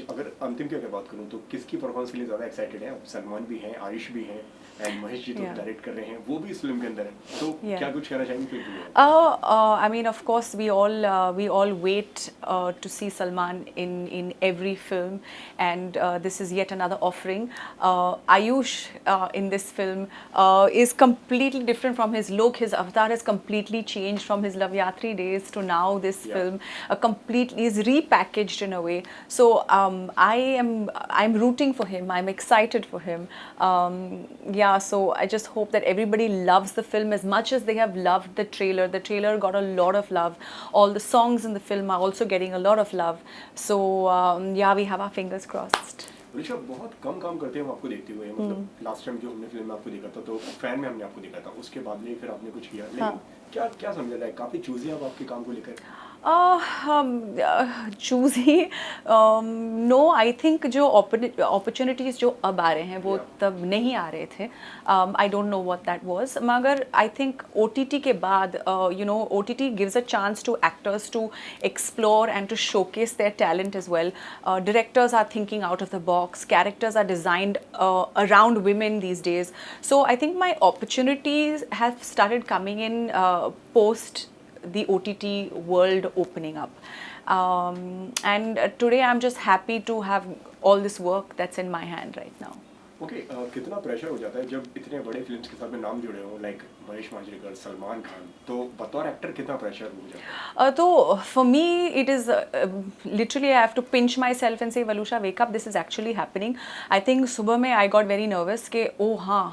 अगर अंतिम की अगर बात करूँ तो किसकी परफॉर्मेंस के लिए ज़्यादा एक्साइटेड हैं? सलमान भी हैं, आयुष भी हैं एंड महेश जी तो Yeah. डायरेक्ट कर रहे हैं, वो भी इस फिल्म के अंदर हैं। तो Yeah. क्या कुछ कहना चाहेंगे फिल्म के लिए? I mean, of course, we all wait to see Salman in every film, and this is yet another offering. Ayush in this film is completely different from his look. His avatar has completely changed from his Love Yatri days to now. This Yeah. film completely is repackaged in a way. So I'm rooting for him. I'm excited for him. Yeah. So I just hope that everybody loves the film as much as they have loved the trailer. The trailer got a lot of love. All the songs in the film are also getting a lot of love. So yeah, we have our fingers crossed. Rishabh बहुत कम काम करते हैं हम आपको देखते हुए, मतलब last time जो हमने फिल्म में आपको देखा था तो फैन में हमने आपको देखा था, उसके बाद में फिर आपने कुछ किया, लेकिन क्या क्या समझा जाए, काफ़ी चूजी आप आपके काम को लेकर? चूज़ी नो, आई थिंक जो अपॉर्चुनिटीज़ जो अब आ रहे हैं वो Yeah. तब नहीं आ रहे थे. I don't know what that was, मगर आई थिंक OTT के बाद OTT gives a chance to actors to explore and to showcase their talent as well. Directors are thinking out of the box, characters are designed around women these days. So I think my opportunities have started coming in post the OTT world opening up. And today I'm just happy to have all this work that's in my hand right now. Okay, कितना pressure हो जाता है जब इतने बड़े films के साथ में नाम जुड़े हों, लाइक महेश मांजरेकर, सलमान खान, तो बतौर एक्टर कितना प्रेशर हो जाता है? So for me, it is literally I have to pinch myself and say, Valusha, wake up. This is actually happening. I think सुबह में I got very nervous कि oh हाँ,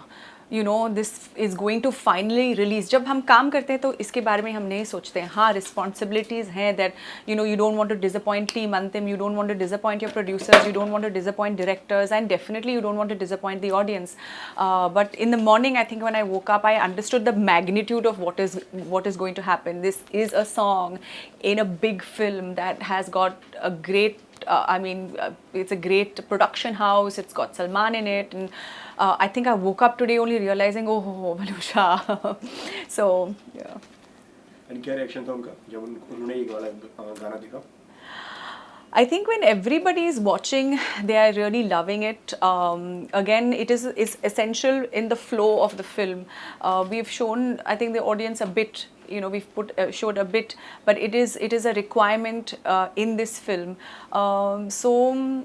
this is going to finally release. जब हम काम करते हैं तो इसके बारे में हम नहीं सोचते हैं. हाँ, responsibilities हैं that you don't want to disappoint team Antim, you don't want to disappoint your producers, you don't want to disappoint directors, and definitely you don't want to disappoint the audience. But in the morning, I think when I woke up, I understood the magnitude of what is going to happen. This is a song in a big film that has got a great it's a great production house. It's got Salman in it, and I think I woke up today only realizing, oh, Valusha. So yeah. And क्या reaction था उनका जब उन्होंने ये वाला गाना देखा? I think when everybody is watching, they are really loving it. Again, it is essential in the flow of the film. We've shown, I think, the audience a bit. We've showed a bit, but it is a requirement in this film. So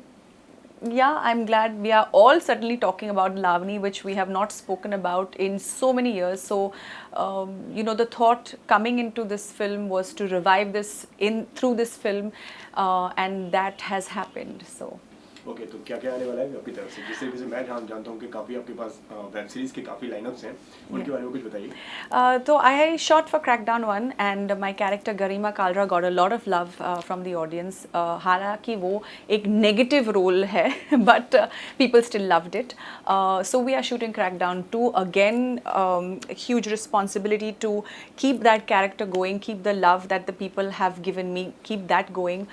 yeah, I'm glad we are all certainly talking about Lavani, which we have not spoken about in so many years. So, the thought coming into this film was to revive this through this film, and that has happened. So. Okay, तो क्या क्या आने वाला है आपकी तरफ से, जिससे कि मैं जानता हूँ कि काफ़ी आपके पास वेब सीरीज के काफ़ी लाइनअप्स हैं, उनके बारे में कुछ बताइए. So I shot for Crackdown 1 and my character Garima Kalra got a lot of love from the audience. हालांकि वो एक negative role है, but people still loved it. So we are shooting Crackdown 2 again. A huge responsibility to keep that character going, keep the love that the people have given me, keep that going,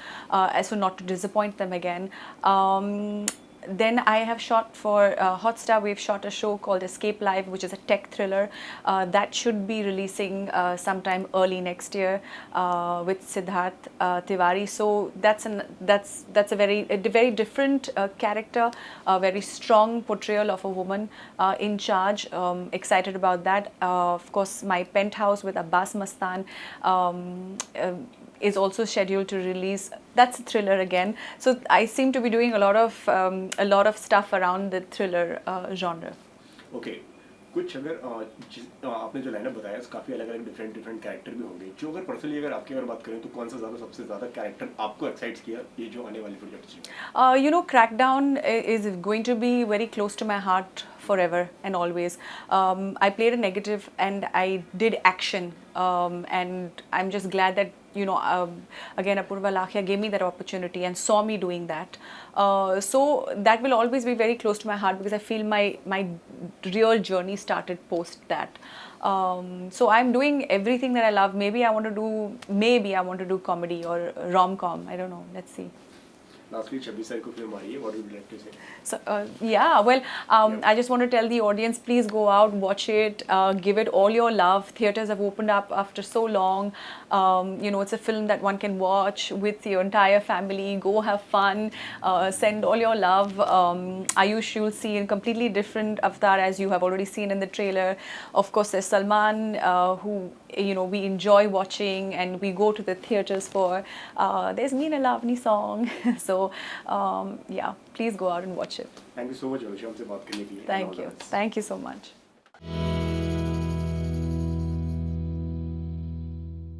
so not to disappoint them again. Then I have shot for Hotstar. We've shot a show called Escape Live, which is a tech thriller that should be releasing sometime early next year with Siddharth Tiwari. So that's a very different character, a very strong portrayal of a woman in charge. Excited about that. Of course, my Penthouse with Abbas Mastan is also scheduled to release. That's a thriller again. So I seem to be doing a lot of stuff around the thriller genre. Okay, कुछ अगर आपने जो lineup बताया काफ़ी अलग अलग different character भी होंगे, जो अगर पर्सनली अगर आपकी अगर बात करें तो कौन सा सबसे ज़्यादा कैरेक्टर आपको एक्साइट्स किया ये जो आने वाली प्रोजेक्ट्स हैं? Crackdown is going to be very close to my heart forever and always. I played a negative and I did action, and I'm just glad that again Apurva Lakhia gave me that opportunity and saw me doing that. So that will always be very close to my heart because I feel my real journey started post that. So I'm doing everything that I love. Maybe I want to do comedy or rom-com. I don't know. Let's see. Lastly 26 तारीख को film आ रही है, what would you like to say? So, yeah, well, I just want to tell the audience, please go out, watch it, give it all your love. Theaters have opened up after so long. You know, it's a film that one can watch with your entire family. Go have fun, send all your love. Ayush, you'll see in completely different avatar, as you have already seen in the trailer. Of course, there's Salman, who, you know, we enjoy watching and we go to the theaters for. There's Meena Lavani song. So, yeah, please go out and watch it. Thank you so much Anusha, हमसे बात करने के लिए। Thank you. Thank you so much.